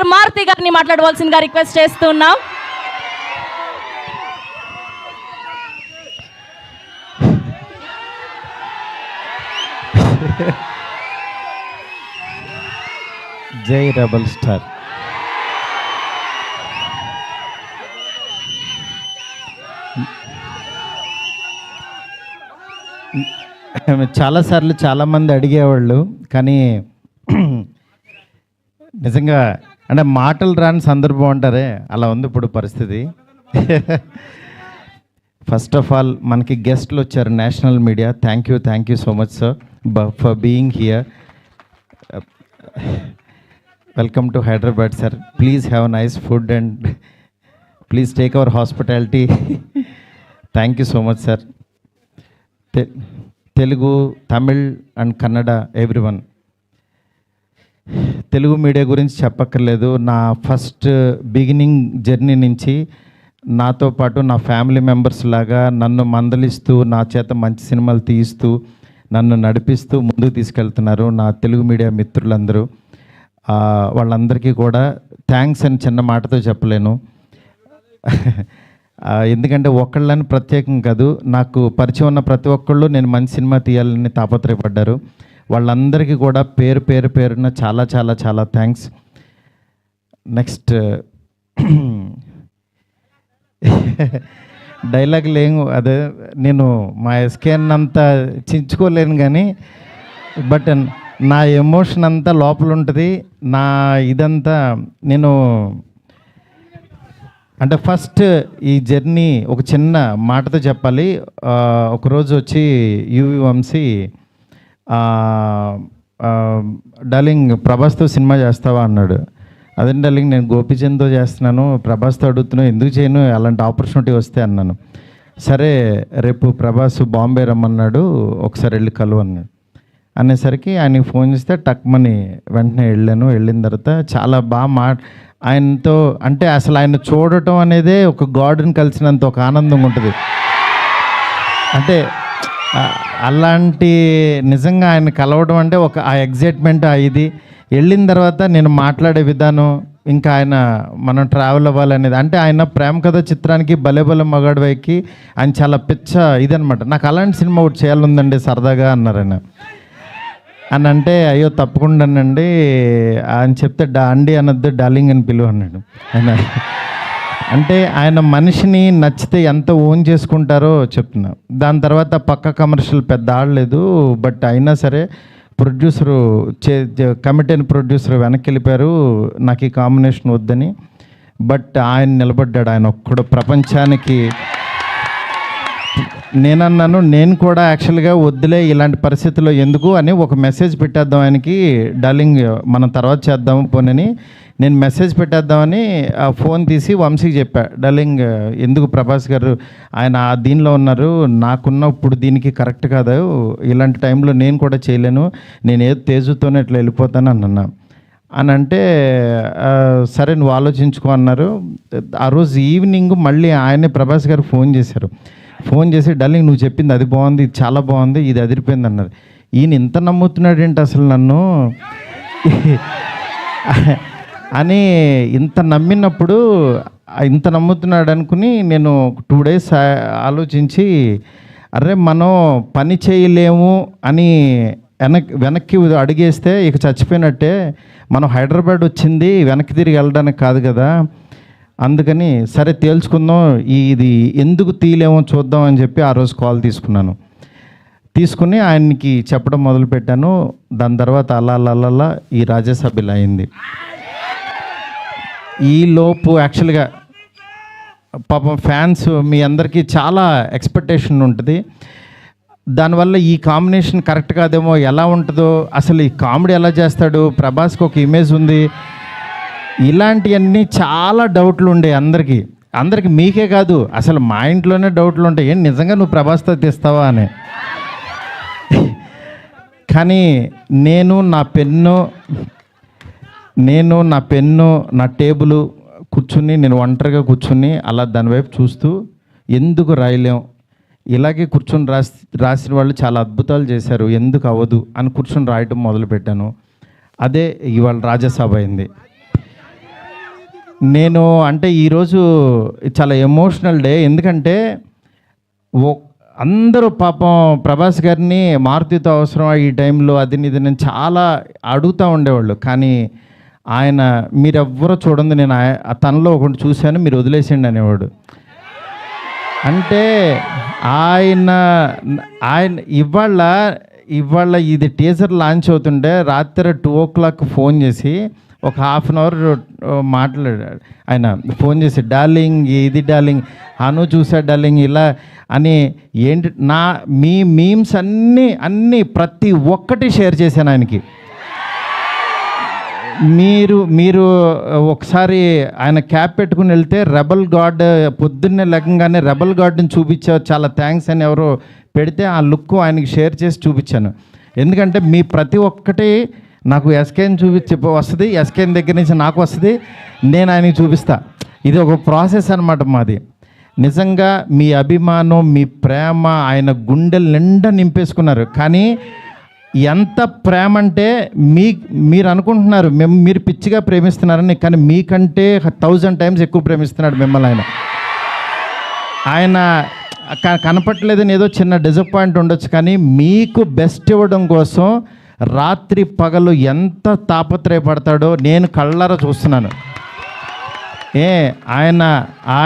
గారు మారుతి గారిని మాట్లాడవలసిందిగా రిక్వెస్ట్ చేస్తున్నాం. జై రెబల్ స్టార్. చాలాసార్లు చాలామంది అడిగేవాళ్ళు, కానీ నిజంగా అంటే మాటలు రాని సందర్భం అంటారే, అలా ఉంది ఇప్పుడు పరిస్థితి. ఫస్ట్ ఆఫ్ ఆల్ మనకి గెస్ట్లు వచ్చారు, national media. Thank you so much sir for being here. Welcome to Hyderabad sir. Please have nice food and please take our hospitality. Thank you so much sir. Telugu, Tamil and Kannada everyone. Telugu media గురించి చెప్పక్కర్లేదు. నా first beginning journey నుంచి నాతో పాటు నా family members లాగా నన్ను మందలిస్తూ, నా చేత మంచి సినిమాలు తీయిస్తూ, నన్ను నడిపిస్తూ ముందుకు తీసుకెళ్తున్నారు నా తెలుగు మీడియా మిత్రులందరూ. వాళ్ళందరికీ కూడా థ్యాంక్స్ అని చిన్న మాటతో చెప్పలేను. ఎందుకంటే ఒకళ్ళని ప్రత్యేకం కాదు, నాకు పరిచయం ఉన్న ప్రతి ఒక్కళ్ళు నేను మంచి సినిమా తీయాలని తాపత్రయపడ్డారు. వాళ్ళందరికీ కూడా పేరున చాలా చాలా చాలా థ్యాంక్స్. నెక్స్ట్ డైలాగ్ లేవు, అదే నేను మా ఎస్కేన్ అంతా చించుకోలేను, కానీ బట్ నా ఎమోషన్ అంతా లోపల ఉంటుంది. నా ఇదంతా నేను అంటే ఫస్ట్ ఈ జర్నీ ఒక చిన్న మాటతో చెప్పాలి. ఒకరోజు వచ్చి యువి వంశీ, డార్లింగ్ ప్రభాస్తో సినిమా చేస్తావా అన్నాడు. అదే డార్లింగ్ నేను గోపీచంద్తో చేస్తున్నాను, ప్రభాస్తో అడుగుతున్నావు, ఎందుకు చేయను, అలాంటి ఆపర్చునిటీ వస్తే అన్నాను. సరే రేపు ప్రభాస్ బాంబే రమ్మన్నాడు, ఒకసారి వెళ్ళి కలువు అన్నాడు. అనేసరికి ఆయనకి ఫోన్ చేస్తే టక్మని వెంటనే వెళ్ళాను. వెళ్ళిన తర్వాత చాలా బాగా ఆయనతో అంటే అసలు ఆయన చూడటం అనేదే ఒక గాడ్ని కలిసినంత ఒక ఆనందం ఉంటుంది. అంటే అలాంటి నిజంగా ఆయన కలవడం అంటే ఒక ఆ ఎగ్జైట్మెంట్ ఇది. వెళ్ళిన తర్వాత నేను మాట్లాడే విధానం, ఇంకా ఆయన మనం ట్రావెల్ అవ్వాలనేది, అంటే ఆయన ప్రేమ కథ చిత్రానికి భలే మగాడు వైకి ఆయన చాలా పిచ్చ ఇదనమాట. నాకు అలాంటి సినిమా ఒకటి చేయాలందండి సరదాగా అన్నారు ఆయన. అని అంటే అయ్యో తప్పకుండానండి అని చెప్తే అండి అనొద్దు, డార్లింగ్ అని పిలువ అన్నాడు ఆయన. అంటే ఆయన మనిషిని నచ్చితే ఎంత ఓన్ చేసుకుంటారో చెప్తున్నా. దాని తర్వాత పక్క కమర్షియల్ పెద్ద ఆడలేదు, బట్ అయినా సరే ప్రొడ్యూసరు కమిటీ అయిన ప్రొడ్యూసర్ వెనక్కి వెళ్ళిపోయారు నాకు ఈ కాంబినేషన్ వద్దని. బట్ ఆయన నిలబడ్డాడు, ఆయన ఒక్కడు ప్రపంచానికి. నేనన్నాను నేను కూడా యాక్చువల్గా వద్దులే ఇలాంటి పరిస్థితుల్లో ఎందుకు అని ఒక మెసేజ్ పెట్టేద్దాం ఆయనకి, డార్లింగ్ మనం తర్వాత చేద్దాము పోనని నేను మెసేజ్ పెట్టేద్దామని ఫోన్ తీసి వంశీకి చెప్పా, డార్లింగ్ ఎందుకు ప్రభాస్ గారు ఆయన దీనిలో ఉన్నారు, నాకున్న ఇప్పుడు దీనికి కరెక్ట్ కాదు, ఇలాంటి టైంలో నేను కూడా చేయలేను, నేను ఏదో తేజుతోనే ఇట్లా వెళ్ళిపోతాను అన్నా. అని అంటే సరే నువ్వు ఆలోచించుకో అన్నారు. ఆ రోజు ఈవినింగ్ మళ్ళీ ఆయనే ప్రభాస్ గారు ఫోన్ చేశారు. ఫోన్ చేసి డార్లింగ్ నువ్వు చెప్పింది అది బాగుంది, ఇది చాలా బాగుంది, ఇది అదిరిపోయింది అన్నారు. ఈయన ఇంత నమ్ముతున్నాడు ఏంటి అసలు నన్ను అని ఇంత నమ్మినప్పుడు ఇంత నమ్ముతున్నాడు అనుకుని నేను 2 days ఆలోచించి అరే మనం పని చేయలేము అని వెనక్కి అడిగేస్తే ఇక చచ్చిపోయినట్టే, మనం హైదరాబాద్ వచ్చింది వెనక్కి తిరిగి వెళ్ళడానికి కాదు కదా, అందుకని సరే తేల్చుకుందాం, ఇది ఎందుకు తీయలేమో చూద్దాం అని చెప్పి ఆ రోజు కాల్ తీసుకుని ఆయనకి చెప్పడం మొదలుపెట్టాను. దాని తర్వాత అలా ఈ రాజ్యసభలో అయింది. ఈలోపు యాక్చువల్గా పాపం ఫ్యాన్స్ మీ అందరికీ చాలా ఎక్స్పెక్టేషన్ ఉంటుంది. దానివల్ల ఈ కాంబినేషన్ కరెక్ట్ కాదేమో, ఎలా ఉంటుందో, అసలు ఈ కామెడీ ఎలా చేస్తాడు, ప్రభాస్కి ఒక ఇమేజ్ ఉంది, ఇలాంటివన్నీ చాలా డౌట్లు ఉండే అందరికీ మీకే కాదు అసలు మా ఇంట్లోనే డౌట్లు ఉంటాయి, ఏం నిజంగా నువ్వు ప్రభాస్తో తీస్తావా అని. కానీ నేను నా పెన్ను నా టేబుల్ కూర్చుని నేను ఒంటరిగా కూర్చుని అలా దాని వైపు చూస్తూ ఎందుకు రాయలేం, ఇలాగే కూర్చొని రాసిన వాళ్ళు చాలా అద్భుతాలు చేశారు, ఎందుకు అవ్వదు అని కూర్చొని రాయటం మొదలుపెట్టాను. అదే ఇవాళ రాజ్యసభ అయింది. నేను అంటే ఈరోజు చాలా ఎమోషనల్ డే. ఎందుకంటే అందరూ పాపం ప్రభాస్ గారిని మారుతితో అవసరం ఈ టైంలో అది ఇది నేను చాలా అడుగుతూ ఉండేవాళ్ళు. కానీ ఆయన మీరెవ్వరూ చూడండి, నేను తనలో ఒకటి చూశాను, మీరు వదిలేసేయండి అనేవాడు. అంటే ఆయన ఇవాళ ఇది టీజర్ లాంచ్ అవుతుంటే రాత్రి 2 o'clock ఫోన్ చేసి ఒక 1/2 hour మాట్లాడాడు. ఆయన ఫోన్ చేసి డార్లింగ్ ఇది డార్లింగ్ అను చూసా డార్లింగ్ ఇలా అని ఏంటి మీ మీమ్స్ అన్నీ ప్రతి ఒక్కటి షేర్ చేశాను ఆయనకి. మీరు ఒకసారి ఆయన క్యాప్ పెట్టుకుని వెళ్తే రెబల్ గాడ్ పొద్దున్నే లెక్కగానే రెబల్ గాడ్ని చూపించావు, చాలా థ్యాంక్స్ అని ఎవరో పెడితే ఆ లుక్ ఆయనకి షేర్ చేసి చూపించాను. ఎందుకంటే మీ ప్రతి ఒక్కటి నాకు ఎస్కేని వస్తుంది, ఎస్కేన్ దగ్గర నుంచి నాకు వస్తుంది, నేను ఆయనకి చూపిస్తా. ఇది ఒక ప్రాసెస్ అన్నమాట మాది. నిజంగా మీ అభిమానం, మీ ప్రేమ ఆయన గుండెల నిండా నింపేసుకున్నారు. కానీ ఎంత ప్రేమ అంటే మీరు అనుకుంటున్నారు మీరు పిచ్చిగా ప్రేమిస్తున్నారని, కానీ మీకంటే 1000 times ఎక్కువ ప్రేమిస్తున్నాడు మిమ్మల్ని. ఆయన కనపట్లేదని ఏదో చిన్న డిసప్పాయింట్ ఉండొచ్చు, కానీ మీకు బెస్ట్ ఇవ్వడం కోసం రాత్రి పగలు ఎంత తాపత్రయపడతాడో నేను కళ్ళారా చూస్తున్నాను.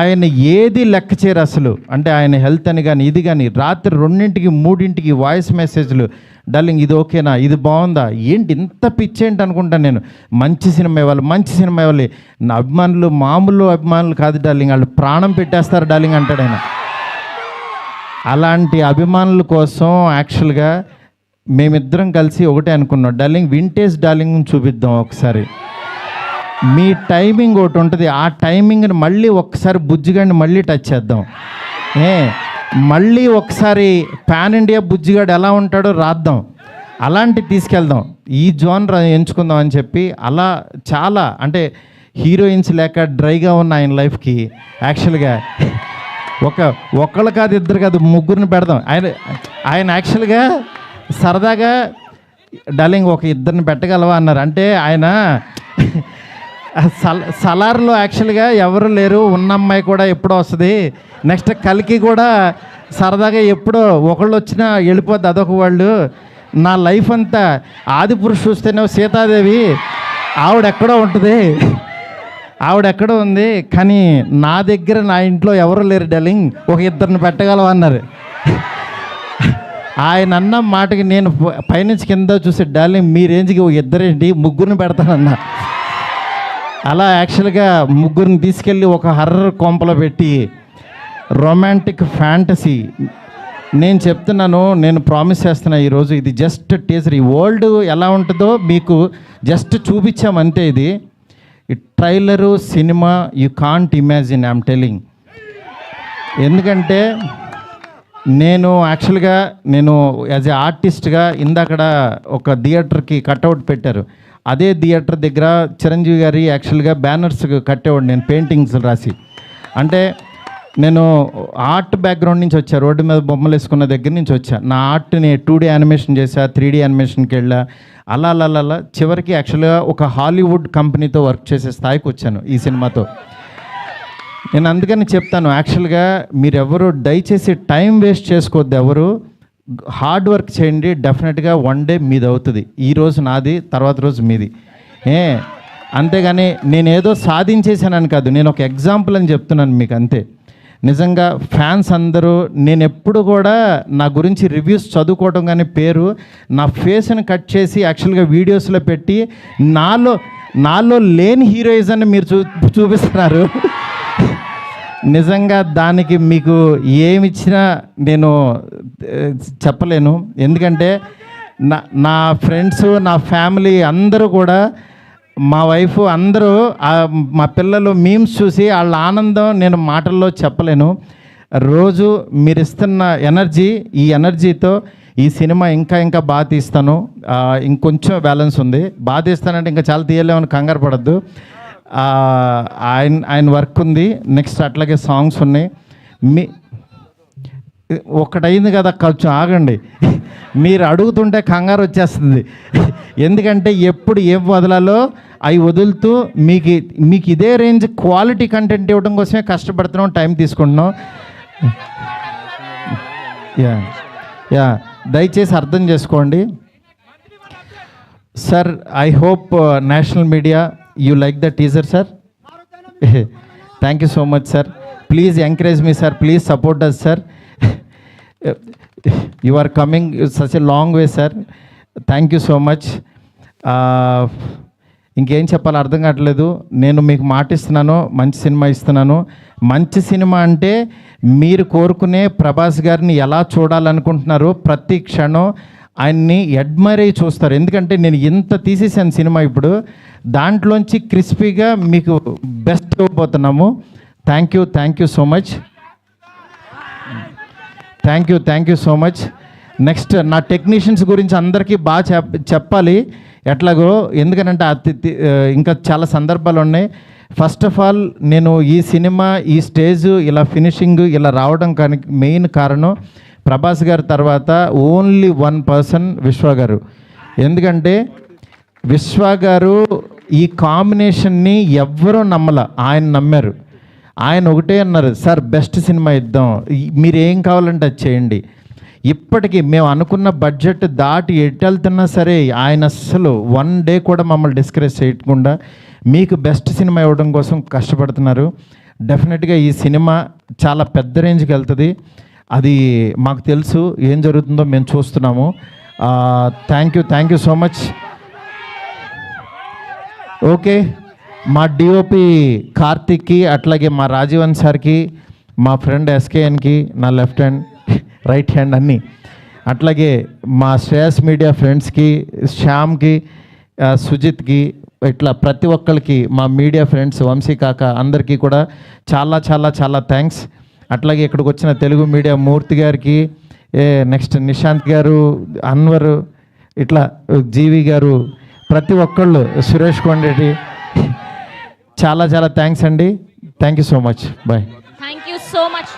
ఆయన ఏది లెక్క చేయరు అసలు. అంటే ఆయన హెల్త్ అని కానీ ఇది కానీ రాత్రి 2ంటికి 3ంటికి వాయిస్ మెసేజ్లు, డార్లింగ్ ఇది ఓకేనా, ఇది బాగుందా, ఏంటి ఇంత పిచ్చేంటి అనుకుంటాను నేను. మంచి సినిమా ఇవ్వాలి. నా అభిమానులు మామూలు అభిమానులు కాదు డార్లింగ్, వాళ్ళు ప్రాణం పెట్టేస్తారు డార్లింగ్ అంటాడు ఆయన. అలాంటి అభిమానుల కోసం యాక్చువల్గా మేమిద్దరం కలిసి ఒకటే అనుకున్నాం, డార్లింగ్ వింటేజ్ డార్లింగ్ చూపిద్దాం ఒకసారి. మీ టైమింగ్ ఒకటి ఉంటుంది, ఆ టైమింగ్ని మళ్ళీ ఒకసారి బుజ్జిగాడిని మళ్ళీ టచ్ చేద్దాం. మళ్ళీ ఒకసారి పాన్ ఇండియా బుజ్జిగాడు ఎలా ఉంటాడో రాద్దాం, అలాంటి తీసుకెళ్దాం, ఈ జోనర్ ఎంచుకుందాం అని చెప్పి అలా చాలా అంటే హీరోయిన్స్ లేక డ్రైగా ఉన్న ఆయన లైఫ్కి యాక్చువల్గా ఒకళ్ళు కాదు, ఇద్దరు కాదు, 3 పెడదాం. ఆయన యాక్చువల్గా సరదాగా డార్లింగ్ ఒక 2 పెట్టగలవా అన్నారు. అంటే ఆయన సలార్లో యాక్చువల్గా ఎవరు లేరు, ఉన్న అమ్మాయి కూడా ఎప్పుడో వస్తుంది, నెక్స్ట్ కలికి కూడా సరదాగా ఎప్పుడో ఒకళ్ళు వచ్చినా వెళ్ళిపోద్ది అదొక వాళ్ళు. నా లైఫ్ అంతా ఆదిపురుషు చూస్తేనే సీతాదేవి ఆవిడెక్కడో ఉంటుంది, ఆవిడెక్కడో ఉంది, కానీ నా దగ్గర నా ఇంట్లో ఎవరు లేరు డార్లింగ్, ఒక 2 పెట్టగలవా అన్నారు. ఆయన అన్న మాటకి నేను పైనుంచి కింద చూసి డార్లింగ్ మీ రేంజ్కి 2 3 పెడతానన్నా. అలా యాక్చువల్గా 3 తీసుకెళ్ళి ఒక హర్రర్ కొంపలో పెట్టి రొమాంటిక్ ఫ్యాంటసీ నేను చెప్తున్నాను, నేను ప్రామిస్ చేస్తున్నా ఈరోజు ఇది జస్ట్ టీజర్. ఈ వరల్డ్ ఎలా ఉంటుందో మీకు జస్ట్ చూపించామంతే. ఇది trailer cinema you can't imagine, I'm telling. ఎందుకంటే నేను యాక్చువల్గా యాజ్ ఏ ఆర్టిస్ట్గా ఇందాకడ ఒక థియేటర్కి కట్అవుట్ పెట్టారు, అదే థియేటర్ దగ్గర చిరంజీవి గారి యాక్చువల్గా బ్యానర్స్ కట్టేవాడు నేను పెయింటింగ్స్ రాసి. అంటే నేను ఆర్ట్ బ్యాక్గ్రౌండ్ నుంచి వచ్చా, రోడ్డు మీద బొమ్మలు వేసుకున్న దగ్గర నుంచి వచ్చా. నా ఆర్ట్ని 2D యానిమేషన్ చేశా, 3D యానిమేషన్కి వెళ్ళా, అలా చివరికి యాక్చువల్గా ఒక హాలీవుడ్ కంపెనీతో వర్క్ చేసే స్థాయికి వచ్చాను ఈ సినిమాతో. నేను అందుకని చెప్తాను, యాక్చువల్గా మీరెవరు దయచేసి టైం వేస్ట్ చేసుకోవద్దు, ఎవరు హార్డ్ వర్క్ చేయండి, డెఫినెట్గా 1 day మీది అవుతుంది. ఈరోజు నాది, తర్వాత రోజు మీది. అంతేగాని నేనేదో సాధించేసానని కాదు, నేను ఒక ఎగ్జాంపుల్ అని చెప్తున్నాను మీకు అంతే. నిజంగా ఫ్యాన్స్ అందరూ, నేను ఎప్పుడు కూడా నా గురించి రివ్యూస్ చదువుకోవడం కానీ పేరు నా ఫేస్ని కట్ చేసి యాక్చువల్గా వీడియోస్లో పెట్టి నాలో లేని హీరోయిజాన్ని మీరు చూపిస్తున్నారు. నిజంగా దానికి మీకు ఏమిచ్చినా నేను చెప్పలేను. ఎందుకంటే నా ఫ్రెండ్స్, నా ఫ్యామిలీ అందరూ కూడా, మా వైఫ్ అందరూ, మా పిల్లలు మీమ్స్ చూసి వాళ్ళ ఆనందం నేను మాటల్లో చెప్పలేను. రోజు మీరు ఇస్తున్న ఎనర్జీ, ఈ ఎనర్జీతో ఈ సినిమా ఇంకా బాగా తీస్తాను. ఇంకొంచెం బ్యాలెన్స్ ఉంది, బాగా తీస్తానంటే ఇంకా చాలా తీయలేమని కంగారు పడద్దు. ఆయన వర్క్ ఉంది, నెక్స్ట్ అట్లాగే సాంగ్స్ ఉన్నాయి. ఒకటైంది కదా, కొంచెం ఆగండి, మీరు అడుగుతుంటే కంగారు వచ్చేస్తుంది. ఎందుకంటే ఎప్పుడు ఏం వదలాలో అవి వదులుతూ మీకు ఇదే రేంజ్ క్వాలిటీ కంటెంట్ ఇవ్వడం కోసమే కష్టపడుతున్నాం, టైం తీసుకుంటున్నాం. యా దయచేసి అర్థం చేసుకోండి sir. I hope national media you like the teaser sir. Thank you so much sir. Please encourage me sir, please support us sir. You are coming such a long way sir. Thank you so much. ఇంకేం చెప్పాలో అర్థం కావట్లేదు. నేను మీకు మాట ఇస్తున్నాను, మంచి cinema ఇస్తున్నాను. మంచి సినిమా అంటే మీరు కోరుకునే ప్రభాస్ గారిని ఎలా చూడాలనుకుంటున్నారో ప్రతి క్షణం ఆయన్ని అడ్మైర్ అయ్యి చూస్తారు. ఎందుకంటే నేను ఇంత తీసేసాను సినిమా, ఇప్పుడు దాంట్లోంచి క్రిస్పీగా మీకు బెస్ట్ ఇవ్వబోతున్నాము. Thank you so much. Thank you so much. Next నా టెక్నీషియన్స్ గురించి అందరికీ బాగా చెప్పాలి ఎట్లాగో, ఎందుకంటే ఇంకా చాలా సందర్భాలు ఉన్నాయి. ఫస్ట్ ఆఫ్ ఆల్ నేను ఈ సినిమా ఈ స్టేజ్ ఇలా ఫినిషింగ్ ఇలా రావడం కానీ మెయిన్ కారణం ప్రభాస్ గారి తర్వాత ఓన్లీ వన్ పర్సన్ విశ్వ గారు. ఎందుకంటే విశ్వ గారు ఈ కాంబినేషన్ని ఎవ్వరూ ఆయన నమ్మారు. ఆయన ఒకటే అన్నారు, సార్ బెస్ట్ సినిమా ఇద్దాం, మీరు ఏం కావాలంటే అది చేయండి. ఇప్పటికీ మేము అనుకున్న బడ్జెట్ దాటి ఎట్టెళ్తున్నా సరే ఆయన అస్సలు వన్ డే కూడా మమ్మల్ని డిస్కరేజ్ చేయకుండా మీకు బెస్ట్ సినిమా ఇవ్వడం కోసం కష్టపడుతున్నారు. డెఫినెట్గా ఈ సినిమా చాలా పెద్ద రేంజ్కి వెళ్తుంది. అది మాకు తెలుసు, ఏం జరుగుతుందో మేము చూస్తున్నాము. Thank you so much. Okay, మా డిఓపి కార్తిక్కి, అట్లాగే మా రాజీవన్ సార్కి, మా ఫ్రెండ్ ఎస్కేఎన్కి, నా లెఫ్ట్ హ్యాండ్ రైట్ హ్యాండ్ అన్నీ, అట్లాగే మా శ్రేయస్ మీడియా ఫ్రెండ్స్కి, శ్యామ్కి, సుజిత్కి, ఇట్లా ప్రతి ఒక్కరికి మా మీడియా ఫ్రెండ్స్ వంశీ కాక అందరికీ కూడా చాలా చాలా చాలా థ్యాంక్స్. అట్లాగే ఇక్కడికి వచ్చిన తెలుగు మీడియా మూర్తి గారికి, నెక్స్ట్ నిశాంత్ గారు, అన్వర్, ఇట్లా జీవి గారు, ప్రతి ఒక్కళ్ళు, సురేష్ కొండరెడ్డి, చాలా చాలా థ్యాంక్స్ అండి. Thank you so much. Bye. Thank you so much.